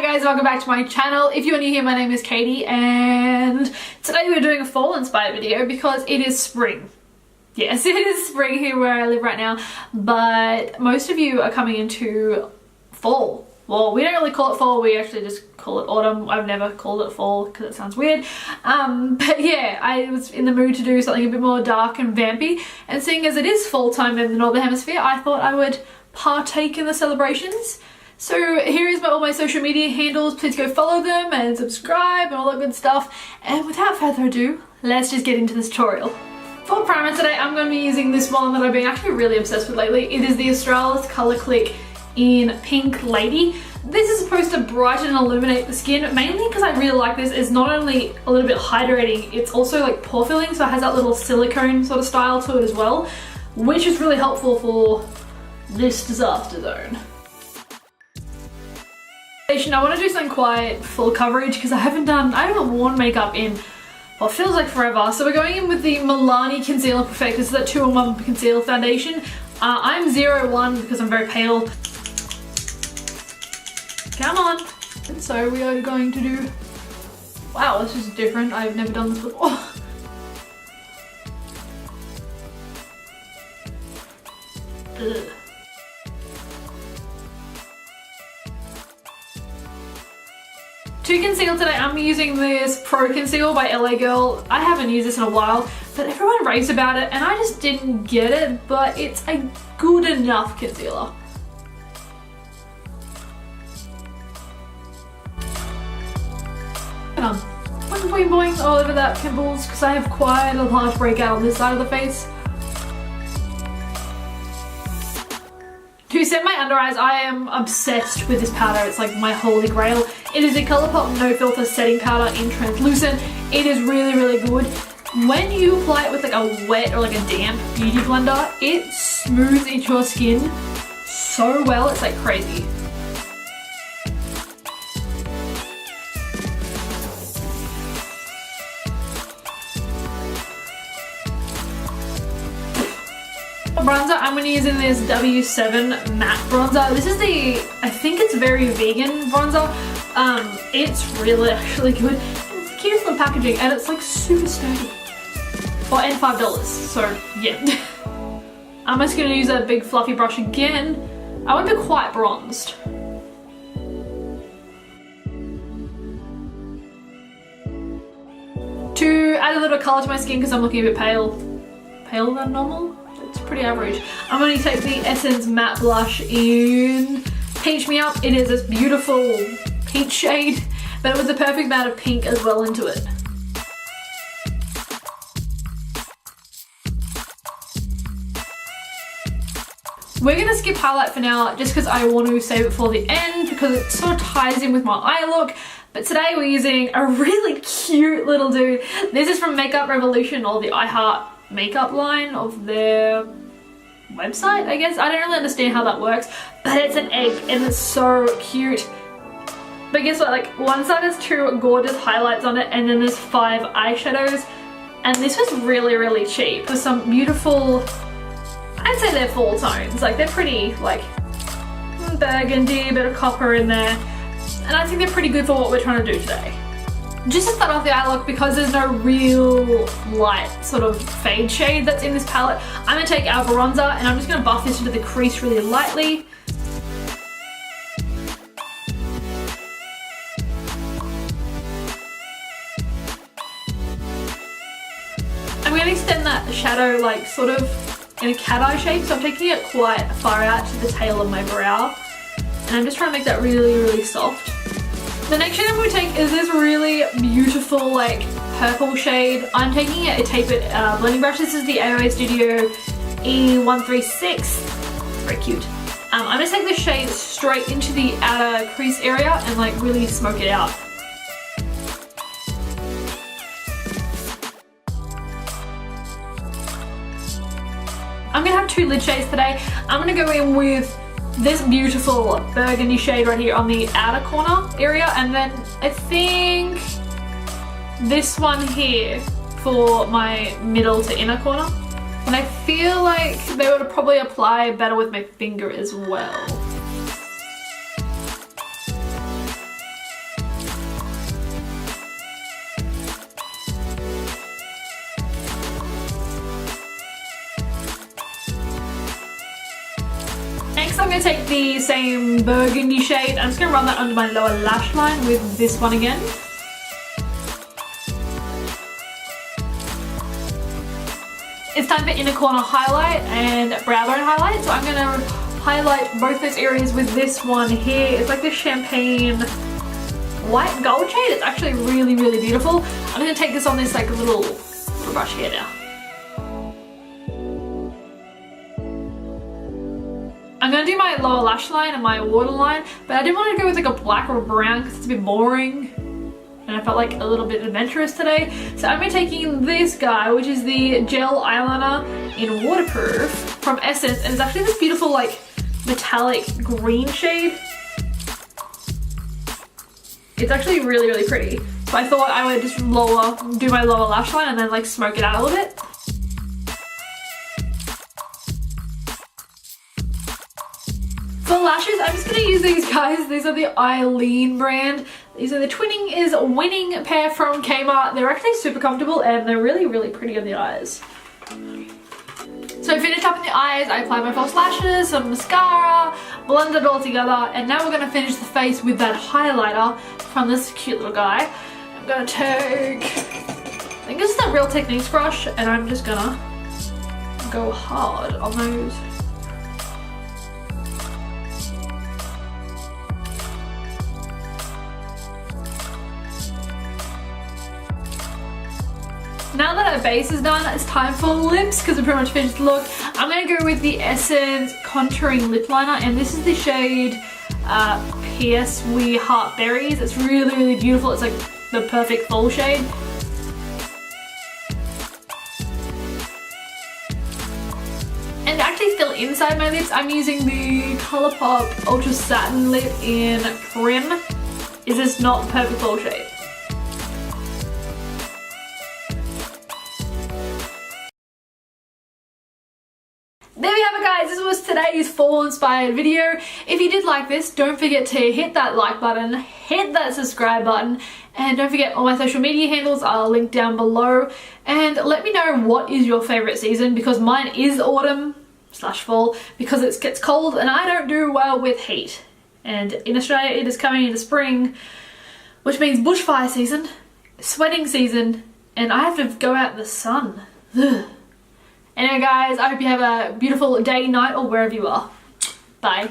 guys, welcome back to my channel. If you're new here, my name is Katie and today we're doing a fall inspired video because it is spring. Yes, it is spring here where I live right now, but most of you are coming into fall. Well, we don't really call it fall, we actually just call it autumn. I've never called it fall because it sounds weird. But yeah, I was in the mood to do something a bit more dark and vampy, and seeing as it is fall time in the Northern Hemisphere, I thought I would partake in the celebrations. So here is all my social media handles. Please go follow them and subscribe and all that good stuff. And without further ado, let's just get into this tutorial. For primer today, I'm going to be using this one that I've been actually really obsessed with lately. It is the Australis Colour Click in Pink Lady. This is supposed to brighten and illuminate the skin, mainly because I really like this. It's not only a little bit hydrating, it's also like pore filling, so it has that little silicone sort of style to it as well, which is really helpful for this disaster zone. I want to do something quite full coverage because I haven't worn makeup in what feels like forever. So we're going in with the Milani Concealer Perfector. This is that 2-in-1 concealer foundation. I'm 01 because I'm very pale. Come on. And so we are going to do, wow, this is different. I've never done this before. Ugh. To conceal today, I'm using this Pro Conceal by LA Girl. I haven't used this in a while, but everyone raves about it and I just didn't get it, but it's a good enough concealer. Boing boing boing all over that pimples because I have quite a large breakout on this side of the face. To set my under eyes, I am obsessed with this powder. It's like my holy grail. It is a Colourpop No Filter Setting Powder in Translucent. It is really, really good. When you apply it with like a wet or like a damp beauty blender, it smooths into your skin so well, it's like crazy. Bronzer, I'm going to be using this W7 matte bronzer. This is the, I think it's very vegan bronzer. It's really actually good. And it's the cutest little packaging and it's like super sturdy. Oh, and $5, so yeah. I'm just going to use that big fluffy brush again. I want to be quite bronzed. To add a little colour to my skin because I'm looking a bit pale. Paler than normal? It's pretty average. I'm going to take the Essence Matte Blush in Peach Me Up. It is this beautiful peach shade, but it was the perfect amount of pink as well into it. We're going to skip highlight for now just because I want to save it for the end because it sort of ties in with my eye look. But today we're using a really cute little dude. This is from Makeup Revolution, or the I Heart makeup line of their website, I guess. I don't really understand how that works, but it's an egg and it's so cute. But guess what, like one side has 2 gorgeous highlights on it and then there's 5 eyeshadows, and this was really, really cheap with some beautiful, I'd say they're fall tones. Like they're pretty like burgundy, a bit of copper in there, and I think they're pretty good for what we're trying to do today. Just to start off the eye look, because there's no real light sort of fade shade that's in this palette, I'm going to take our bronzer and I'm just going to buff this into the crease really lightly. I'm going to extend that shadow like sort of in a cat eye shape, so I'm taking it quite far out to the tail of my brow, and I'm just trying to make that really, really soft. The next shade I'm going to take is this really beautiful like purple shade. I'm taking a tapered blending brush. This is the AOA Studio E136. It's very cute. I'm going to take this shade straight into the outer crease area and like really smoke it out. I'm going to have 2 lid shades today. I'm going to go in with this beautiful burgundy shade right here on the outer corner area, and then I think this one here for my middle to inner corner. And I feel like they would probably apply better with my finger as well. going to take the same burgundy shade. I'm just going to run that under my lower lash line with this one again. It's time for inner corner highlight and brow bone highlight. So I'm going to highlight both those areas with this one here. It's like this champagne white gold shade. It's actually really, really beautiful. I'm going to take this on this like little brush here now. I'm going to do my lower lash line and my waterline, but I didn't want to go with like a black or a brown because it's a bit boring. And I felt like a little bit adventurous today. So I'm taking this guy, which is the gel eyeliner in waterproof from Essence. And it's actually this beautiful like metallic green shade. It's actually really, really pretty. So I thought I would just do my lower lash line and then like smoke it out a little bit. For lashes, I'm just going to use these guys. These are the Eileen brand. These are the Twinning is Winning pair from Kmart. They're actually super comfortable and they're really, really pretty on the eyes. So I finished up in the eyes, I applied my false lashes, some mascara, blended it all together, and now we're going to finish the face with that highlighter from this cute little guy. I'm going to take, I think this is a Real Techniques brush, and I'm just going to go hard on those. Now that our base is done, it's time for lips because we pretty much finished the look. I'm going to go with the Essence Contouring Lip Liner, and this is the shade P.S. We Heart Berries. It's really, really beautiful. It's like the perfect fall shade. And actually still inside my lips, I'm using the Colourpop Ultra Satin Lip in Prim. Is this not the perfect fall shade? There we have it, guys. This was today's fall inspired video. If you did like this, don't forget to hit that like button, hit that subscribe button, and don't forget all my social media handles are linked down below. And let me know what is your favorite season, because mine is autumn/fall, because it gets cold and I don't do well with heat. And in Australia it is coming into spring, which means bushfire season, sweating season, and I have to go out in the sun. Ugh. Anyway guys, I hope you have a beautiful day, night, or wherever you are. Bye.